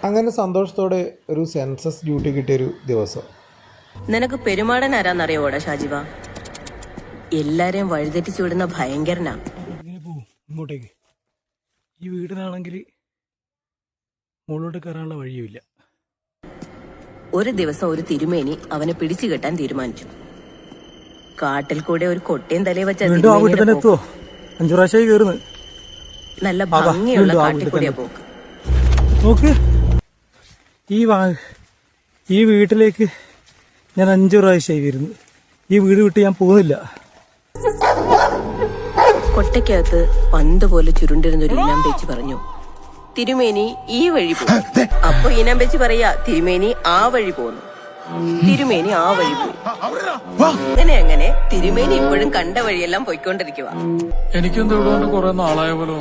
അങ്ങനെ സന്തോഷത്തോടെ ഒരു സെൻസസ് ഡ്യൂട്ടി കിട്ടിയൊരു ദിവസം. നിനക്ക് പെരുമാടൻ ആരാന്നറിയോടാ ഷാജിവ? എല്ലാരെയും വഴിതെറ്റിച്ചു വിടുന്ന ഭയങ്കരനാ. ഇങ്ങോട്ടേക്ക് ഈ വീടിനാണെങ്കിൽ മുകളിലോട്ട് കയറാനുള്ള വഴിയുമില്ല. ഒരു ദിവസം ഒരു തിരുമേനി അവനെ പിടിച്ചു കെട്ടാൻ തീരുമാനിച്ചു. കാട്ടിൽ കൂടെ ഒരു കൊട്ടയും തലയിൽ വെച്ച 5 പ്രാവശ്യമായി കയറുന്നു. നല്ല ഭംഗിയുള്ള കാട്ടിൽ കൂടിയാ പോക്ക്. നോക്ക്, ഈ വീട്ടിലേക്ക് ഞാൻ 5 പ്രാവശ്യമായി വരുന്നു. ഈ വീട് വിട്ട് ഞാൻ പോകുന്നില്ല. കൊട്ടയ്ക്കകത്ത് പന്ത് പോലെ ചുരുണ്ടിരുന്നൊരു ഈനാമ്പേച്ചി പറഞ്ഞു, തിരുമേനി ഈ വഴി പോകും. അപ്പൊ ഈനാമ്പേച്ചി പറയാ, തിരുമേനി ആ വഴി പോന്നു. തിരുമേനി ആ വഴി പോയി. അങ്ങനെ തിരുമേനി ഇപ്പോഴും കണ്ട വഴിയെല്ലാം പോയിക്കൊണ്ടിരിക്കുക. എനിക്കെന്തോ കുറെ നാളായ പോലെ